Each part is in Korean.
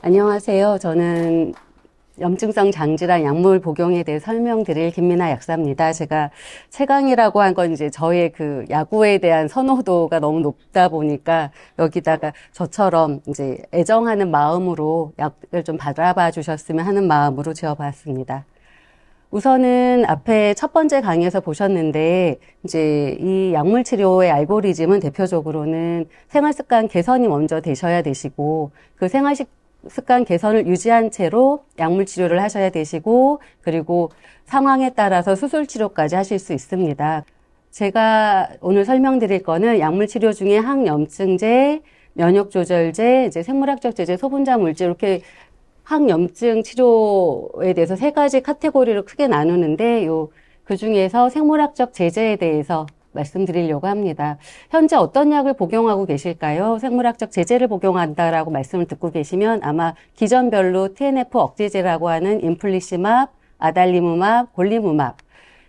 안녕하세요. 저는 염증성 장질환 약물 복용에 대해 설명드릴 김민아 약사입니다. 제가 최강이라고 한 건 이제 저의 그 야구에 대한 선호도가 너무 높다 보니까 여기다가 저처럼 이제 애정하는 마음으로 약을 좀 바라봐 주셨으면 하는 마음으로 지어봤습니다. 우선은 앞에 첫 번째 강의에서 보셨는데 이제 이 약물 치료의 알고리즘은 대표적으로는 생활습관 개선이 먼저 되셔야 되시고 그 습관 개선을 유지한 채로 약물 치료를 하셔야 되시고 그리고 상황에 따라서 수술 치료까지 하실 수 있습니다. 제가 오늘 설명드릴 거는 약물 치료 중에 항염증제, 면역조절제, 이제 생물학적 제제, 소분자 물질 이렇게 항염증 치료에 대해서 세 가지 카테고리로 크게 나누는데 그 중에서 생물학적 제제에 대해서 말씀드리려고 합니다. 현재 어떤 약을 복용하고 계실까요? 생물학적 제제를 복용한다라고 말씀을 듣고 계시면 아마 기전별로 TNF 억제제라고 하는 인플리시맙, 아달리무맙, 골리무맙,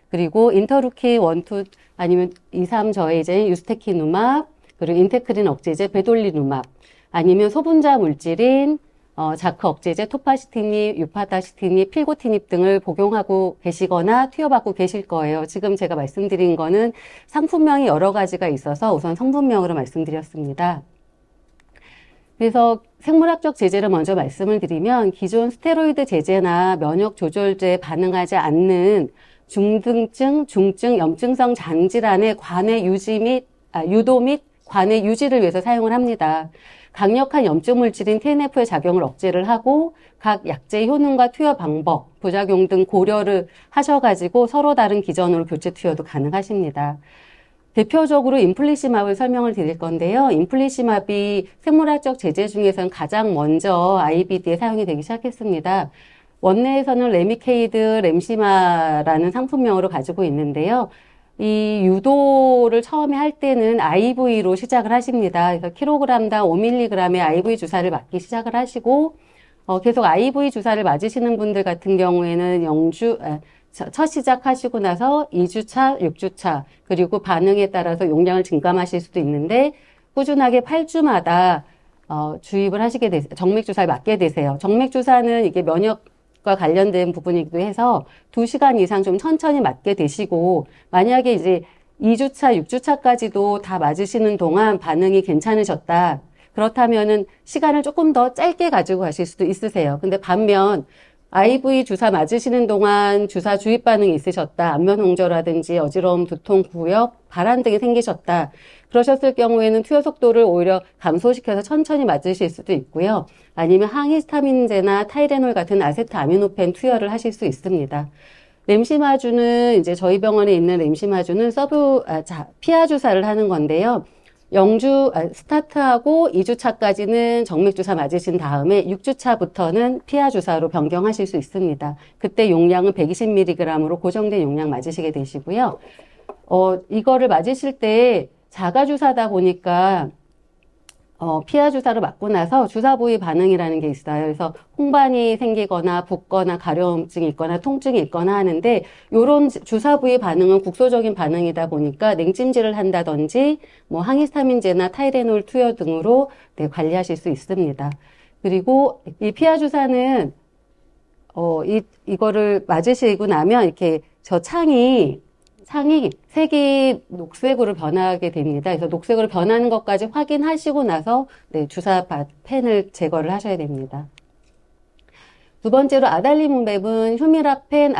그리고 인터루킨 1, 2 아니면 2, 3 저해제인 유스테키누맙, 그리고 인테크린 억제제 베돌리누맙, 아니면 소분자 물질인 자크 억제제, 토파시티닙, 유파다시티닙, 필고티닙 등을 복용하고 계시거나 투여받고 계실 거예요. 지금 제가 말씀드린 거는 상품명이 여러 가지가 있어서 우선 성분명으로 말씀드렸습니다. 그래서 생물학적 제제를 먼저 말씀을 드리면 기존 스테로이드 제제나 면역 조절제에 반응하지 않는 중등증, 중증 염증성 장질환의 유도 및 관의 유지를 위해서 사용을 합니다. 강력한 염증 물질인 TNF의 작용을 억제를 하고 각 약제의 효능과 투여 방법, 부작용 등 고려를 하셔가지고 서로 다른 기전으로 교체 투여도 가능하십니다. 대표적으로 인플리시맙을 설명을 드릴 건데요. 인플리시맙이 생물학적 제제 중에서는 가장 먼저 IBD에 사용이 되기 시작했습니다. 원내에서는 레미케이드, 램시마라는 상품명으로 가지고 있는데요. 이 유도를 처음에 할 때는 IV로 시작을 하십니다. 그래서 킬로그램당 5mg의 IV 주사를 맞기 시작을 하시고 계속 IV 주사를 맞으시는 분들 같은 경우에는 첫 시작하시고 나서 2주차, 6주차 그리고 반응에 따라서 용량을 증감하실 수도 있는데 꾸준하게 8주마다 주입을 하시게 되세요. 정맥 주사를 맞게 되세요. 정맥 주사는 이게 면역과 관련된 부분이기도 해서 2시간 이상 좀 천천히 맞게 되시고 만약에 이제 2주차, 6주차까지도 다 맞으시는 동안 반응이 괜찮으셨다. 그렇다면은 시간을 조금 더 짧게 가지고 가실 수도 있으세요. 근데 반면 IV 주사 맞으시는 동안 주사 주입 반응이 있으셨다. 안면 홍조라든지 어지러움, 두통, 구역, 발한 등이 생기셨다. 그러셨을 경우에는 투여 속도를 오히려 감소시켜서 천천히 맞으실 수도 있고요. 아니면 항히스타민제나 타이레놀 같은 아세트아미노펜 투여를 하실 수 있습니다. 램시마주는 이제 저희 병원에 있는 램시마주는 피하 주사를 하는 건데요. 스타트하고 2주차까지는 정맥주사 맞으신 다음에 6주차부터는 피하 주사로 변경하실 수 있습니다. 그때 용량은 120mg으로 고정된 용량 맞으시게 되시고요. 이거를 맞으실 때 자가 주사다 보니까 피하 주사를 맞고 나서 주사 부위 반응이라는 게 있어요. 그래서 홍반이 생기거나 붓거나 가려움증이 있거나 통증이 있거나 하는데 이런 주사 부위 반응은 국소적인 반응이다 보니까 냉찜질을 한다든지 뭐 항히스타민제나 타이레놀 투여 등으로 관리하실 수 있습니다. 그리고 이 피하 주사는 이거를 맞으시고 나면 이렇게 창이 색이 녹색으로 변하게 됩니다. 그래서 녹색으로 변하는 것까지 확인하시고 나서 주사 펜을 제거를 하셔야 됩니다. 두 번째로 아달리무맵은 휴미라펜,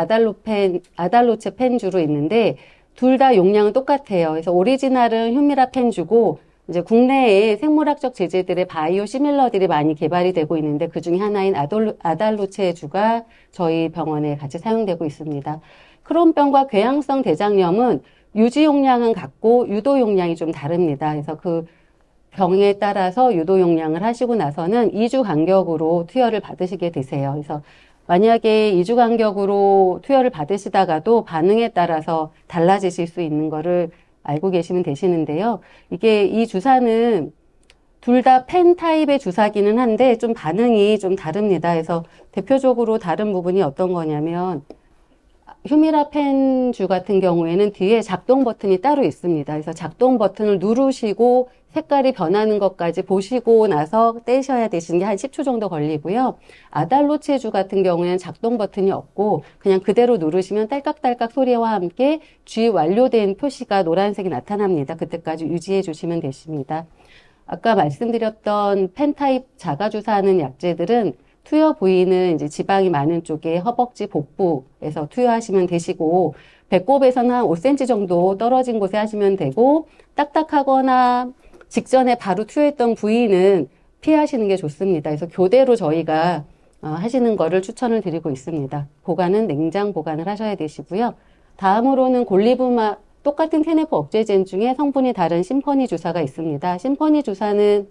아달로체펜주로 있는데 둘 다 용량은 똑같아요. 그래서 오리지널은 휴미라펜주고 이제 국내에 생물학적 제제들의 바이오 시밀러들이 많이 개발이 되고 있는데 그 중에 하나인 아달로체주가 저희 병원에 같이 사용되고 있습니다. 크론병과 궤양성 대장염은 유지 용량은 같고 유도 용량이 좀 다릅니다. 그래서 그 병에 따라서 유도 용량을 하시고 나서는 2주 간격으로 투여를 받으시게 되세요. 그래서 만약에 2주 간격으로 투여를 받으시다가도 반응에 따라서 달라지실 수 있는 거를 알고 계시면 되시는데요. 이 주사는 둘 다 펜 타입의 주사기는 한데 좀 반응이 좀 다릅니다. 그래서 대표적으로 다른 부분이 어떤 거냐면 휴미라 펜주 같은 경우에는 뒤에 작동 버튼이 따로 있습니다. 그래서 작동 버튼을 누르시고 색깔이 변하는 것까지 보시고 나서 떼셔야 되시는 게 한 10초 정도 걸리고요. 아달로체주 같은 경우에는 작동 버튼이 없고 그냥 그대로 누르시면 딸깍딸깍 소리와 함께 주의 완료된 표시가 노란색이 나타납니다. 그때까지 유지해 주시면 되십니다. 아까 말씀드렸던 펜 타입 자가 주사하는 약제들은 투여 부위는 이제 지방이 많은 쪽에 허벅지 복부에서 투여하시면 되시고, 배꼽에서는 한 5cm 정도 떨어진 곳에 하시면 되고, 딱딱하거나 직전에 바로 투여했던 부위는 피하시는 게 좋습니다. 그래서 교대로 저희가 하시는 거를 추천을 드리고 있습니다. 보관은 냉장 보관을 하셔야 되시고요. 다음으로는 골리브마 똑같은 테네프 억제제 중에 성분이 다른 심퍼니 주사가 있습니다. 심퍼니 주사는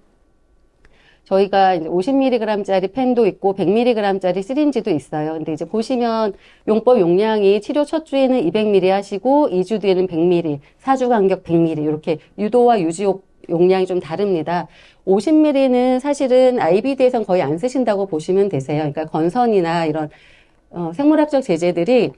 저희가 50mg짜리 펜도 있고 100mg짜리 시린지도 있어요. 근데 이제 보시면 용법 용량이 치료 첫 주에는 200ml 하시고 2주 뒤에는 100ml, 4주 간격 100ml 이렇게 유도와 유지 용량이 좀 다릅니다. 50ml는 사실은 IBD에선 거의 안 쓰신다고 보시면 되세요. 그러니까 건선이나 이런 생물학적 제제들이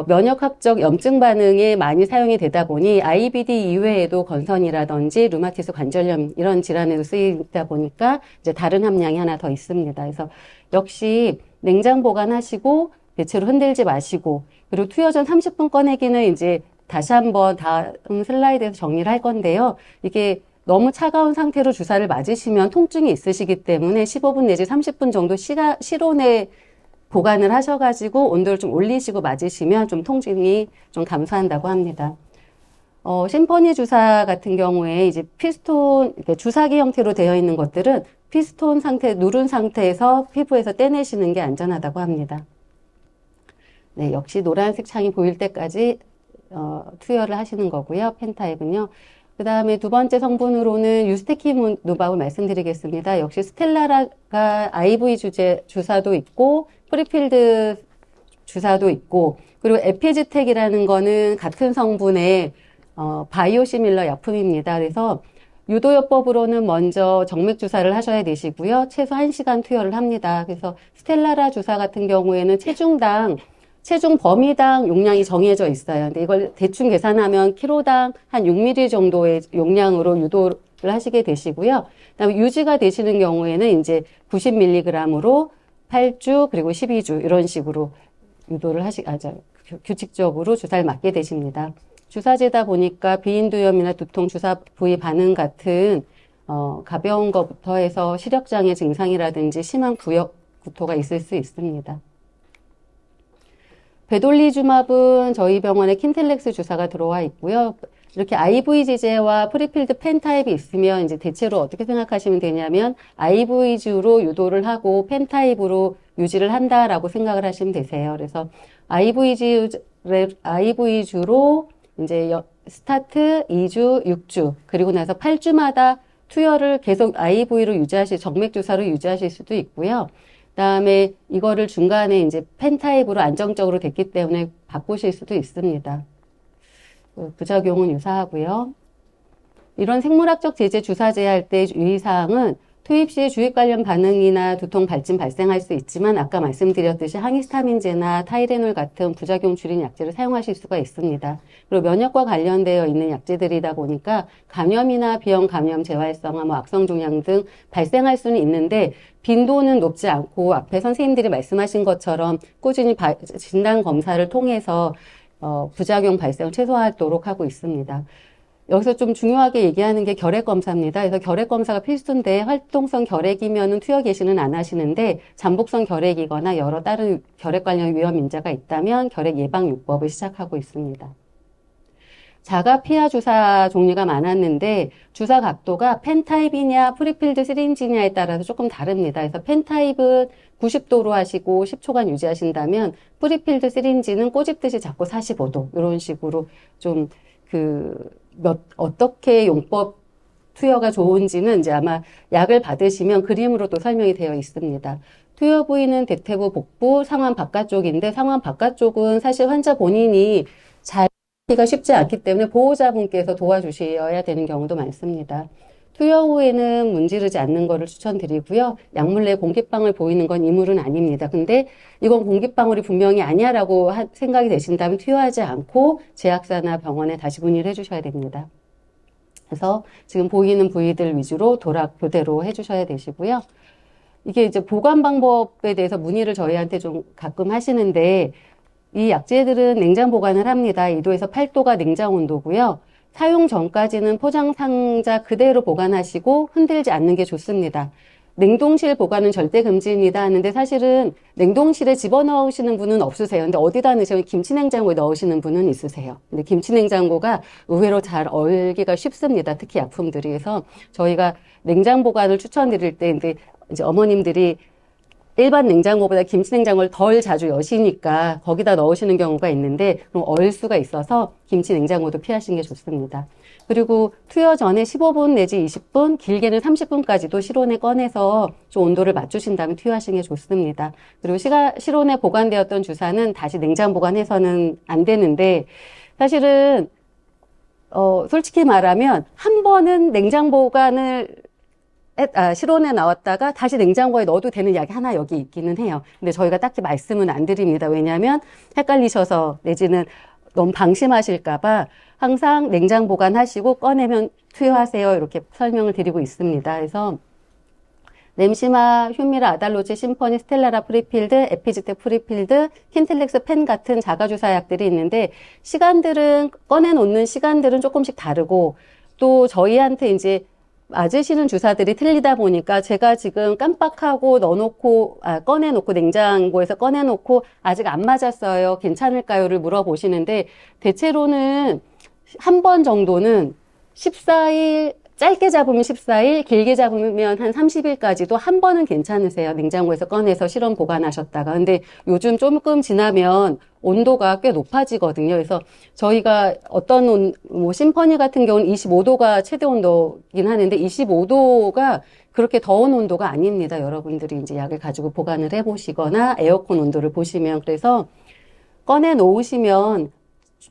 면역학적 염증 반응에 많이 사용이 되다 보니 IBD 이외에도 건선이라든지 류마티스 관절염 이런 질환에도 쓰이다 보니까 이제 다른 함량이 하나 더 있습니다. 그래서 역시 냉장 보관하시고 대체로 흔들지 마시고 그리고 투여 전 30분 꺼내기는 이제 다시 한번 다음 슬라이드에서 정리를 할 건데요. 이게 너무 차가운 상태로 주사를 맞으시면 통증이 있으시기 때문에 15분 내지 30분 정도 실온에 보관을 하셔가지고 온도를 좀 올리시고 맞으시면 좀 통증이 좀 감소한다고 합니다. 심퍼니 주사 같은 경우에 이제 피스톤, 주사기 형태로 되어 있는 것들은 피스톤 상태, 누른 상태에서 피부에서 떼내시는 게 안전하다고 합니다. 네, 역시 노란색 창이 보일 때까지 투여를 하시는 거고요. 펜타입은요. 그 다음에 두 번째 성분으로는 유스테키누밥을 말씀드리겠습니다. 역시 스텔라라가 IV 주사도 있고 프리필드 주사도 있고 그리고 에피즈텍이라는 거는 같은 성분의 바이오시밀러 약품입니다. 그래서 유도요법으로는 먼저 정맥 주사를 하셔야 되시고요. 최소 1시간 투여를 합니다. 그래서 스텔라라 주사 같은 경우에는 체중 범위당 용량이 정해져 있어요. 근데 이걸 대충 계산하면 키로당 한 6ml 정도의 용량으로 유도를 하시게 되시고요. 그다음에 유지가 되시는 경우에는 이제 90mg으로 8주 그리고 12주 이런 식으로 유도를 규칙적으로 주사를 맞게 되십니다. 주사제다 보니까 비인두염이나 두통, 주사 부위 반응 같은 가벼운 것부터 해서 시력장애 증상이라든지 심한 구역 구토가 있을 수 있습니다. 베돌리주맙은 저희 병원에 킨텔렉스 주사가 들어와 있고요. 이렇게 IV지제와 프리필드 펜 타입이 있으면 이제 대체로 어떻게 생각하시면 되냐면 IV주로 유도를 하고 펜 타입으로 유지를 한다라고 생각을 하시면 되세요. 그래서 IV주로 이제 스타트 2주, 6주 그리고 나서 8주마다 투여를 계속 IV로 정맥 주사로 유지하실 수도 있고요. 그다음에 이거를 중간에 이제 펜 타입으로 안정적으로 됐기 때문에 바꾸실 수도 있습니다. 부작용은 유사하고요. 이런 생물학적 제제 주사 제할 때 유의사항은 투입 시에 주입 관련 반응이나 두통 발진 발생할 수 있지만 아까 말씀드렸듯이 항히스타민제나 타이레놀 같은 부작용 줄인 약제를 사용하실 수가 있습니다. 그리고 면역과 관련되어 있는 약제들이다 보니까 감염이나 비형 감염 재활성화, 악성 종양 등 발생할 수는 있는데 빈도는 높지 않고 앞에 선생님들이 말씀하신 것처럼 꾸준히 진단 검사를 통해서 부작용 발생을 최소화하도록 하고 있습니다. 여기서 좀 중요하게 얘기하는 게 결핵검사입니다. 그래서 결핵검사가 필수인데 활동성 결핵이면은 투여 개시는 안 하시는데 잠복성 결핵이거나 여러 다른 결핵 관련 위험 인자가 있다면 결핵 예방 요법을 시작하고 있습니다. 자가 피하 주사 종류가 많았는데 주사 각도가 펜 타입이냐 프리필드 시린지냐에 따라서 조금 다릅니다. 그래서 펜 타입은 90도로 하시고 10초간 유지하신다면 프리필드 시린지는 꼬집듯이 잡고 45도 이런 식으로 좀 어떻게 용법 투여가 좋은지는 이제 아마 약을 받으시면 그림으로도 설명이 되어 있습니다. 투여 부위는 대퇴부 복부, 상완 바깥쪽인데 상완 바깥쪽은 사실 환자 본인이 잘 하기가 쉽지 않기 때문에 보호자분께서 도와주셔야 되는 경우도 많습니다. 투여 후에는 문지르지 않는 거를 추천드리고요. 약물 내 공기방울 보이는 건 이물은 아닙니다. 근데 이건 공기방울이 분명히 아니야라고 생각이 되신다면 투여하지 않고 제약사나 병원에 다시 문의를 해주셔야 됩니다. 그래서 지금 보이는 부위들 위주로 도락 교대로 해주셔야 되시고요. 이게 이제 보관 방법에 대해서 문의를 저희한테 좀 가끔 하시는데, 이 약재들은 냉장 보관을 합니다. 2도에서 8도가 냉장 온도고요. 사용 전까지는 포장 상자 그대로 보관하시고 흔들지 않는 게 좋습니다. 냉동실 보관은 절대 금지입니다 하는데, 사실은 냉동실에 집어넣으시는 분은 없으세요. 근데 어디다 넣으시면 김치냉장고에 넣으시는 분은 있으세요. 근데 김치냉장고가 의외로 잘 얼기가 쉽습니다. 특히 약품들이. 그래서 저희가 냉장 보관을 추천드릴 때 이제 어머님들이 일반 냉장고보다 김치냉장고를 덜 자주 여시니까 거기다 넣으시는 경우가 있는데, 그럼 얼 수가 있어서 김치냉장고도 피하시는 게 좋습니다. 그리고 투여 전에 15분 내지 20분, 길게는 30분까지도 실온에 꺼내서 좀 온도를 맞추신 다음에 투여하시는 게 좋습니다. 그리고 실온에 보관되었던 주사는 다시 냉장 보관해서는 안 되는데, 사실은 솔직히 말하면 한 번은 냉장 보관을 실온에 나왔다가 다시 냉장고에 넣어도 되는 약이 하나 여기 있기는 해요. 근데 저희가 딱히 말씀은 안 드립니다. 왜냐하면 헷갈리셔서 내지는 너무 방심하실까봐 항상 냉장 보관하시고 꺼내면 투여하세요. 이렇게 설명을 드리고 있습니다. 그래서 램시마, 휴미라, 아달로체, 심퍼니, 스텔라라 프리필드, 에피지텍 프리필드, 킨텔렉스 펜 같은 자가주사약들이 있는데, 시간들은 꺼내놓는 시간들은 조금씩 다르고, 또 저희한테 이제 맞으시는 주사들이 틀리다 보니까 제가 지금 깜빡하고 꺼내놓고 냉장고에서 꺼내놓고 아직 안 맞았어요. 괜찮을까요?를 물어보시는데, 대체로는 한 번 정도는 14일, 짧게 잡으면 14일, 길게 잡으면 한 30일까지도 한 번은 괜찮으세요. 냉장고에서 꺼내서 실온 보관하셨다가. 근데 요즘 조금 지나면 온도가 꽤 높아지거든요. 그래서 저희가 심퍼니 같은 경우는 25도가 최대 온도긴 하는데 25도가 그렇게 더운 온도가 아닙니다. 여러분들이 이제 약을 가지고 보관을 해보시거나 에어컨 온도를 보시면. 그래서 꺼내 놓으시면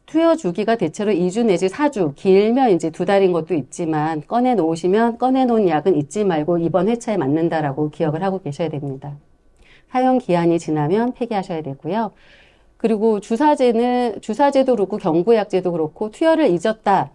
투여 주기가 대체로 2주 내지 4주, 길면 이제 2달인 것도 있지만, 꺼내 놓으시면 꺼내놓은 약은 잊지 말고 이번 회차에 맞는다라고 기억을 하고 계셔야 됩니다. 사용 기한이 지나면 폐기하셔야 되고요. 그리고 주사제도 그렇고 경구약제도 그렇고 투여를 잊었다.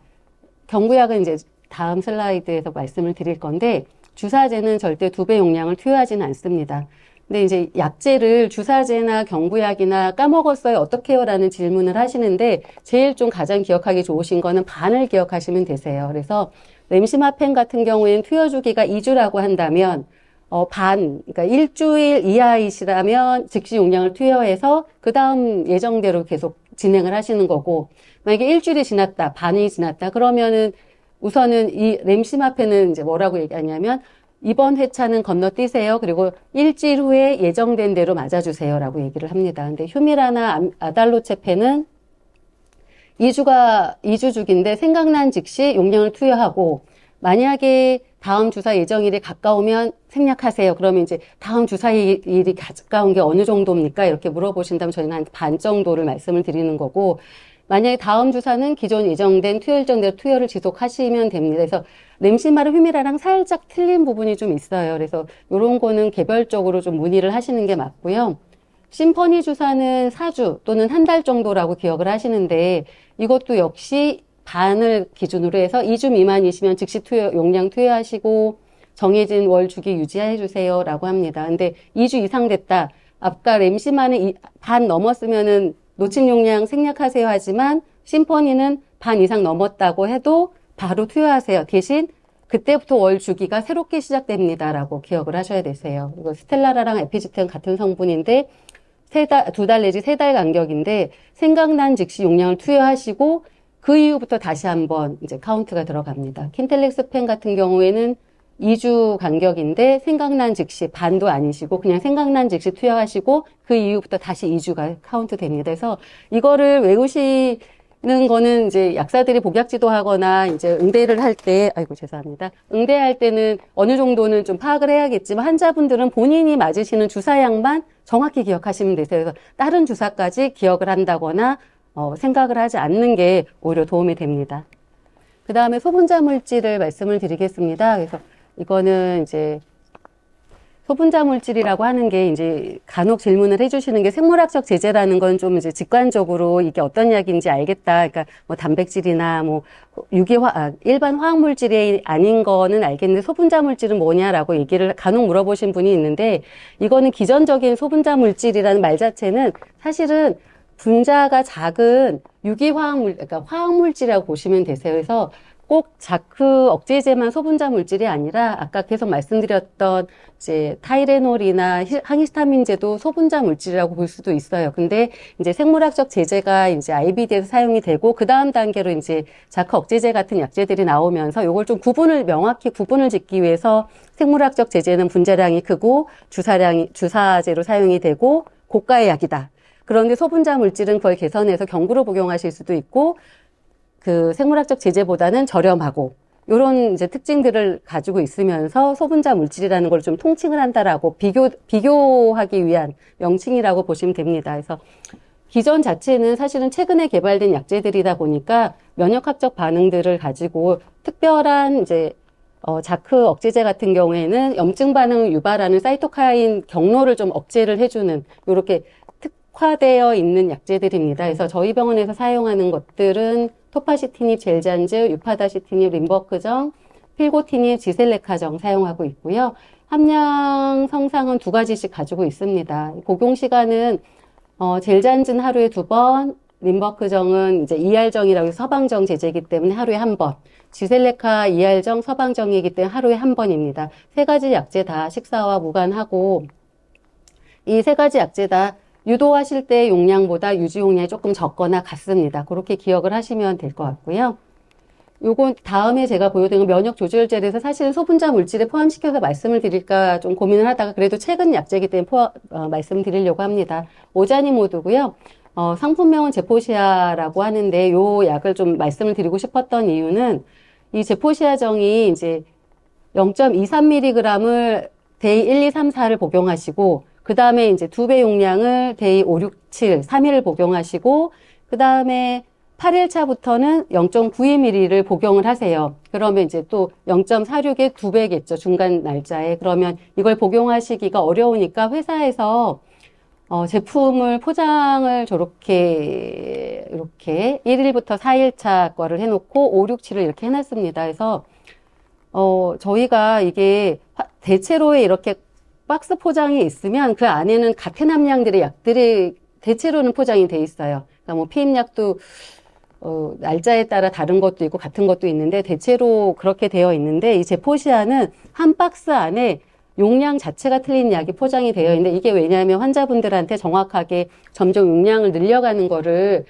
경구약은 이제 다음 슬라이드에서 말씀을 드릴 건데, 주사제는 절대 2배 용량을 투여하지는 않습니다. 근데 이제 약제를 주사제나 경구약이나 까먹었어요, 어떻게 해요? 라는 질문을 하시는데, 제일 좀 가장 기억하기 좋으신 거는 반을 기억하시면 되세요. 그래서 램시마펜 같은 경우에는 투여 주기가 2주라고 한다면, 그러니까 일주일 이하이시라면 즉시 용량을 투여해서 그 다음 예정대로 계속 진행을 하시는 거고, 만약에 일주일이 지났다, 반이 지났다, 그러면은 우선은 이 램시마펜은 이제 뭐라고 얘기하냐면, 이번 회차는 건너뛰세요. 그리고 일주일 후에 예정된 대로 맞아주세요. 라고 얘기를 합니다. 근데 휴미라나 아달로체펜은 2주 주기인데 생각난 즉시 용량을 투여하고, 만약에 다음 주사 예정일이 가까우면 생략하세요. 그러면 이제 다음 주사일이 가까운 게 어느 정도입니까? 이렇게 물어보신다면 저희는 한 반 정도를 말씀을 드리는 거고, 만약에 다음 주사는 기존 예정된 투여 일정대로 투여를 지속하시면 됩니다. 그래서 램시마랑 휴미라랑 살짝 틀린 부분이 좀 있어요. 그래서 이런 거는 개별적으로 좀 문의를 하시는 게 맞고요. 심퍼니 주사는 4주 또는 한 달 정도라고 기억을 하시는데, 이것도 역시 반을 기준으로 해서 2주 미만이시면 즉시 용량 투여하시고 정해진 월 주기 유지해 주세요 라고 합니다. 근데 2주 이상 됐다. 아까 램시마는 반 넘었으면은 놓친 용량 생략하세요 하지만, 심퍼니는 반 이상 넘었다고 해도 바로 투여하세요. 대신 그때부터 월 주기가 새롭게 시작됩니다 라고 기억을 하셔야 되세요. 이거 스텔라라랑 에피지텍은 같은 성분인데 2달 내지 3달 간격인데, 생각난 즉시 용량을 투여하시고 그 이후부터 다시 한번 이제 카운트가 들어갑니다. 킨텔렉스 펜 같은 경우에는 2주 간격인데 생각난 즉시 반도 아니시고 그냥 생각난 즉시 투여하시고 그 이후부터 다시 2주가 카운트 됩니다. 그래서 이거를 외우시는 거는 이제 약사들이 복약지도 하거나 이제 응대를 할 때, 죄송합니다. 응대할 때는 어느 정도는 좀 파악을 해야겠지만, 환자분들은 본인이 맞으시는 주사량만 정확히 기억하시면 되세요. 그래서 다른 주사까지 기억을 한다거나 생각을 하지 않는 게 오히려 도움이 됩니다. 그 다음에 소분자 물질을 말씀을 드리겠습니다. 그래서 이거는 이제 소분자 물질이라고 하는 게 이제 간혹 질문을 해주시는 게 생물학적 제재라는 건 좀 이제 직관적으로 이게 어떤 약인지 알겠다. 그러니까 뭐 단백질이나 뭐 일반 화학 물질이 아닌 거는 알겠는데 소분자 물질은 뭐냐라고 얘기를 간혹 물어보신 분이 있는데 이거는 기전적인 소분자 물질이라는 말 자체는 사실은 분자가 작은 그러니까 화학 물질이라고 보시면 되세요. 그래서 꼭 자크 억제제만 소분자 물질이 아니라 아까 계속 말씀드렸던 이제 타이레놀이나 항히스타민제도 소분자 물질이라고 볼 수도 있어요. 근데 이제 생물학적 제제가 이제 IBD에서 사용이 되고 그 다음 단계로 이제 자크 억제제 같은 약제들이 나오면서 요걸 좀 명확히 구분을 짓기 위해서 생물학적 제제는 분자량이 크고 주사제로 사용이 되고 고가의 약이다. 그런데 소분자 물질은 그걸 개선해서 경구로 복용하실 수도 있고 그 생물학적 제재보다는 저렴하고 이런 이제 특징들을 가지고 있으면서 소분자 물질이라는 걸 좀 통칭을 한다라고 비교하기 위한 명칭이라고 보시면 됩니다. 그래서 기전 자체는 사실은 최근에 개발된 약제들이다 보니까 면역학적 반응들을 가지고 특별한 이제 자크 억제제 같은 경우에는 염증 반응을 유발하는 사이토카인 경로를 좀 억제를 해주는 이렇게 특화되어 있는 약제들입니다. 그래서 저희 병원에서 사용하는 것들은 토파시티닙 젤잔즈, 유파다시티닙 림버크정, 필고티닙 지셀레카정 사용하고 있고요. 함량 성상은 2가지씩 가지고 있습니다. 복용 시간은 젤잔즈는 하루에 2번, 림버크정은 이제 ER정이라고 해서 서방정 제제이기 때문에 하루에 1번, 지셀레카 ER정 서방정이기 때문에 하루에 1번입니다. 3가지 약제 다 식사와 무관하고 이 3가지 약제 다 유도하실 때 용량보다 유지 용량이 조금 적거나 같습니다. 그렇게 기억을 하시면 될 것 같고요. 요건 다음에 제가 보여드린 면역 조절제에서 사실은 소분자 물질에 포함시켜서 말씀을 드릴까 좀 고민을 하다가 그래도 최근 약제이기 때문에 말씀드리려고 합니다. 오자니모드고요. 상품명은 제포시아라고 하는데 요 약을 좀 말씀을 드리고 싶었던 이유는 이 제포시아정이 이제 0.23mg을 데이 1, 2, 3, 4를 복용하시고 그 다음에 이제 2배 용량을 데이 5, 6, 7, 3일을 복용하시고 그 다음에 8일차부터는 0.92ml를 복용을 하세요. 그러면 이제 또 0.46의 2배겠죠. 중간 날짜에. 그러면 이걸 복용하시기가 어려우니까 회사에서 제품을 포장을 이렇게 1일부터 4일차 거를 해놓고 5, 6, 7을 이렇게 해놨습니다. 그래서 저희가 이게 대체로에 이렇게 박스 포장이 있으면 그 안에는 같은 함량들의 약들이 대체로는 포장이 돼 있어요. 그러니까 뭐 피임약도 날짜에 따라 다른 것도 있고 같은 것도 있는데 대체로 그렇게 되어 있는데 이 제포시아는 한 박스 안에 용량 자체가 틀린 약이 포장이 되어 있는데 이게 왜냐하면 환자분들한테 정확하게 점점 용량을 늘려가는 거를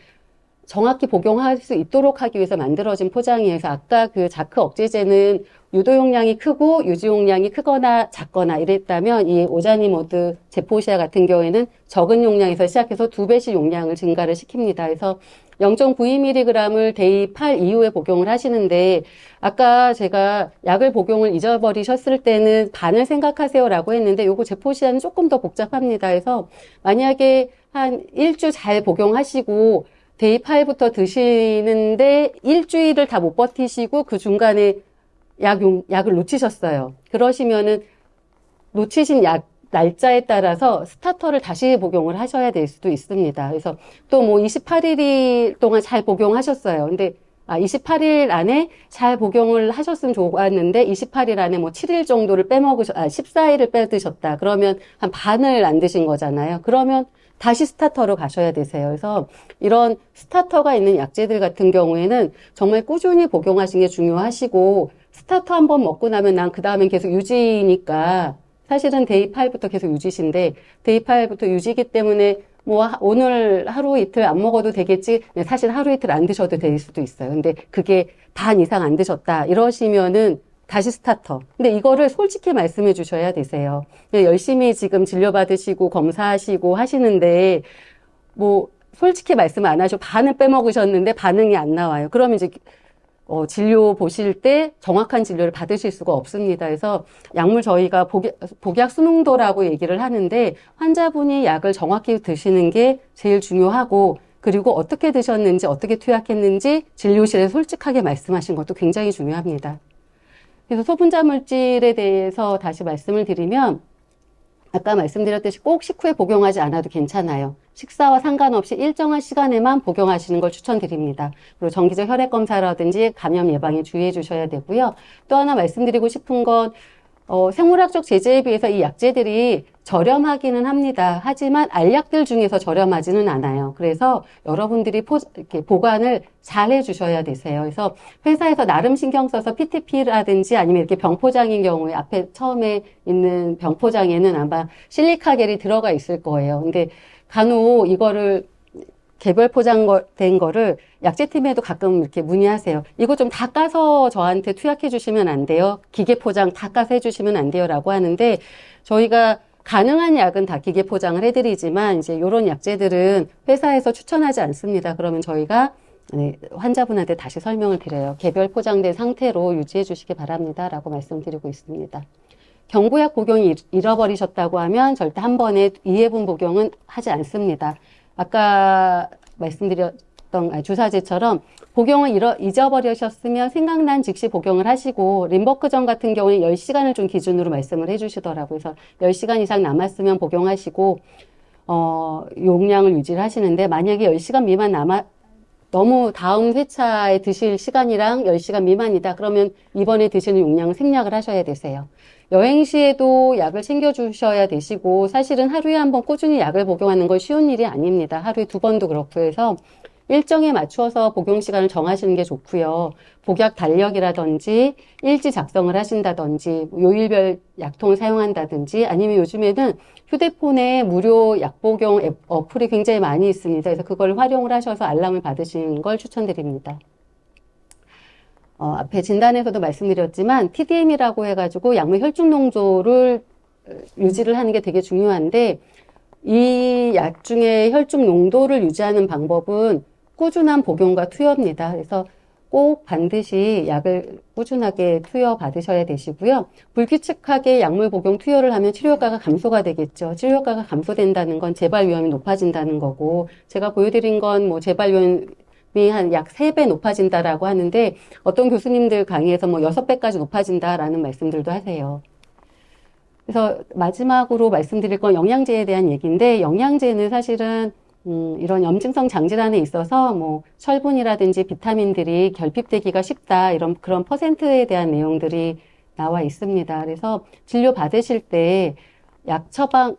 정확히 복용할 수 있도록 하기 위해서 만들어진 포장이에요. 그래서 아까 그 자크 억제제는 유도 용량이 크고 유지 용량이 크거나 작거나 이랬다면 이 오자니모드 제포시아 같은 경우에는 적은 용량에서 시작해서 2배씩 용량을 증가를 시킵니다. 그래서 0.92mg을 데이 8 이후에 복용을 하시는데 아까 제가 약을 복용을 잊어버리셨을 때는 반을 생각하세요라고 했는데 요거 제포시아는 조금 더 복잡합니다. 그래서 만약에 한 일주 잘 복용하시고 데이 8부터 드시는데 일주일을 다 못 버티시고 그 중간에 약을 놓치셨어요. 그러시면은 놓치신 약 날짜에 따라서 스타터를 다시 복용을 하셔야 될 수도 있습니다. 그래서 또 뭐 28일 동안 잘 복용하셨어요. 근데 28일 안에 잘 복용을 하셨으면 좋았는데 28일 안에 뭐 7일 정도를 14일을 빼드셨다. 그러면 한 반을 안 드신 거잖아요. 그러면 다시 스타터로 가셔야 되세요. 그래서 이런 스타터가 있는 약제들 같은 경우에는 정말 꾸준히 복용하시는 게 중요하시고 스타터 한 번 먹고 나면 난 그 다음엔 계속 유지니까 사실은 데이 8부터 계속 유지신데 데이 8부터 유지기 때문에 뭐 오늘 하루 이틀 안 먹어도 되겠지. 사실 하루 이틀 안 드셔도 될 수도 있어요. 근데 그게 반 이상 안 드셨다 이러시면은 다시 스타터. 근데 이거를 솔직히 말씀해 주셔야 되세요. 열심히 지금 진료받으시고 검사하시고 하시는데 뭐 솔직히 말씀 안 하시고 반을 빼먹으셨는데 반응이 안 나와요. 그러면 이제 진료 보실 때 정확한 진료를 받으실 수가 없습니다. 그래서 약물 저희가 복약 순응도라고 얘기를 하는데 환자분이 약을 정확히 드시는 게 제일 중요하고 그리고 어떻게 드셨는지, 어떻게 투약했는지 진료실에 솔직하게 말씀하신 것도 굉장히 중요합니다. 그래서 소분자 물질에 대해서 다시 말씀을 드리면, 아까 말씀드렸듯이 꼭 식후에 복용하지 않아도 괜찮아요. 식사와 상관없이 일정한 시간에만 복용하시는 걸 추천드립니다. 그리고 정기적 혈액 검사라든지 감염 예방에 주의해 주셔야 되고요. 또 하나 말씀드리고 싶은 건 생물학적 제재에 비해서 이 약재들이 저렴하기는 합니다. 하지만 알약들 중에서 저렴하지는 않아요. 그래서 여러분들이 이렇게 보관을 잘 해주셔야 되세요. 그래서 회사에서 나름 신경 써서 PTP라든지 아니면 이렇게 병포장인 경우에 앞에 처음에 있는 병포장에는 아마 실리카겔이 들어가 있을 거예요. 근데 간혹 이거를 개별 포장된 거를 약재팀에도 가끔 이렇게 문의하세요. 이거 좀 다 까서 저한테 투약해 주시면 안 돼요? 기계 포장 다 까서 해주시면 안 돼요? 라고 하는데 저희가 가능한 약은 다 기계 포장을 해드리지만 이제 이런 약재들은 회사에서 추천하지 않습니다. 그러면 저희가 환자분한테 다시 설명을 드려요. 개별 포장된 상태로 유지해 주시기 바랍니다. 라고 말씀드리고 있습니다. 경구약 복용이 잃어버리셨다고 하면 절대 한 번에 2회분 복용은 하지 않습니다. 아까 말씀드렸던 주사제처럼 복용을 잊어버리셨으면 생각난 즉시 복용을 하시고 림버크전 같은 경우에 10시간을 좀 기준으로 말씀을 해주시더라고요. 그래서 10시간 이상 남았으면 복용하시고 용량을 유지를 하시는데 만약에 10시간 미만 너무 다음 회차에 드실 시간이랑 10시간 미만이다. 그러면 이번에 드시는 용량을 생략을 하셔야 되세요. 여행 시에도 약을 챙겨주셔야 되시고 사실은 하루에 한 번 꾸준히 약을 복용하는 건 쉬운 일이 아닙니다. 하루에 2번도 그렇고 해서 일정에 맞추어서 복용 시간을 정하시는 게 좋고요. 복약 달력이라든지 일지 작성을 하신다든지 요일별 약통을 사용한다든지 아니면 요즘에는 휴대폰에 무료 약 복용 어플이 굉장히 많이 있습니다. 그래서 그걸 활용을 하셔서 알람을 받으시는 걸 추천드립니다. 앞에 진단에서도 말씀드렸지만 TDM이라고 해가지고 약물 혈중 농도를 유지를 하는 게 되게 중요한데 이 약 중에 혈중 농도를 유지하는 방법은 꾸준한 복용과 투여입니다. 그래서 꼭 반드시 약을 꾸준하게 투여 받으셔야 되시고요. 불규칙하게 약물 복용 투여를 하면 치료효과가 감소가 되겠죠. 치료효과가 감소된다는 건 재발 위험이 높아진다는 거고 제가 보여드린 건 뭐 재발 위험이 한 약 3배 높아진다라고 하는데 어떤 교수님들 강의에서 뭐 6배까지 높아진다라는 말씀들도 하세요. 그래서 마지막으로 말씀드릴 건 영양제에 대한 얘기인데 영양제는 사실은 이런 염증성 장질환에 있어서 뭐 철분이라든지 비타민들이 결핍되기가 쉽다 이런 그런 퍼센트에 대한 내용들이 나와 있습니다. 그래서 진료 받으실 때 약 처방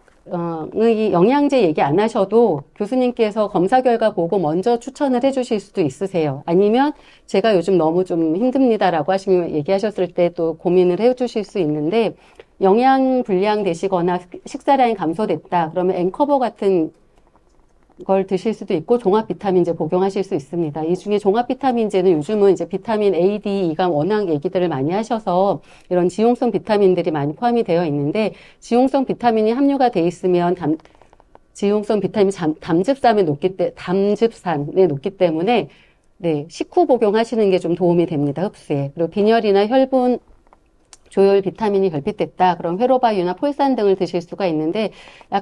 의 영양제 얘기 안 하셔도 교수님께서 검사 결과 보고 먼저 추천을 해 주실 수도 있으세요. 아니면 제가 요즘 너무 좀 힘듭니다라고 얘기하셨을 때 또 고민을 해 주실 수 있는데 영양 불량 되시거나 식사량이 감소됐다. 그러면 앵커버 같은 걸 드실 수도 있고 종합 비타민제 복용하실 수 있습니다. 이 중에 종합 비타민제는 요즘은 이제 비타민 A, D, E가 워낙 얘기들을 많이 하셔서 이런 지용성 비타민들이 많이 포함이 되어 있는데 지용성 비타민이 함유가 돼 있으면 지용성 비타민 담즙산에 높기 때문에 네, 식후 복용하시는 게 좀 도움이 됩니다. 흡수에. 그리고 빈혈이나 혈분 조혈 비타민이 결핍됐다. 그럼 회로바유나 폴산 등을 드실 수가 있는데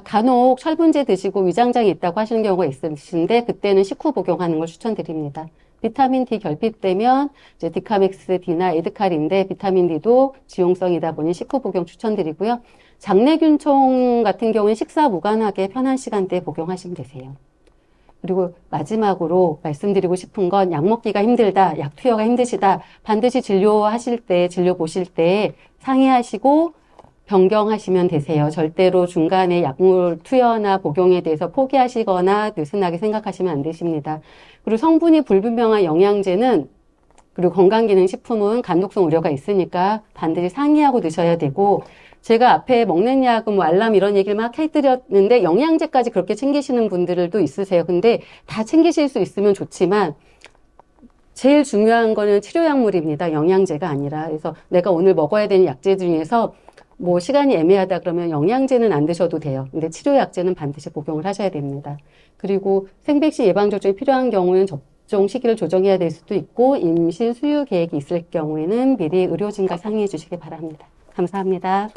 간혹 철분제 드시고 위장장애 있다고 하시는 경우가 있으신데 그때는 식후 복용하는 걸 추천드립니다. 비타민 D 결핍되면 이제 디카맥스 D나 에드칼인데 비타민 D도 지용성이다 보니 식후 복용 추천드리고요. 장내균총 같은 경우는 식사 무관하게 편한 시간대에 복용하시면 되세요. 그리고 마지막으로 말씀드리고 싶은 건 약 먹기가 힘들다, 약 투여가 힘드시다. 반드시 진료 보실 때 상의하시고 변경하시면 되세요. 절대로 중간에 약물 투여나 복용에 대해서 포기하시거나 느슨하게 생각하시면 안 되십니다. 그리고 성분이 불분명한 영양제는 그리고 건강기능식품은 간독성 우려가 있으니까 반드시 상의하고 드셔야 되고 제가 앞에 먹는 약은 뭐 알람 이런 얘기를 막 해드렸는데 영양제까지 그렇게 챙기시는 분들도 있으세요. 근데 다 챙기실 수 있으면 좋지만 제일 중요한 거는 치료약물입니다. 영양제가 아니라. 그래서 내가 오늘 먹어야 되는 약제 중에서 뭐 시간이 애매하다 그러면 영양제는 안 드셔도 돼요. 근데 치료약제는 반드시 복용을 하셔야 됩니다. 그리고 생백시 예방접종이 필요한 경우는 접종 시기를 조정해야 될 수도 있고 임신 수유 계획이 있을 경우에는 미리 의료진과 상의해 주시기 바랍니다. 감사합니다.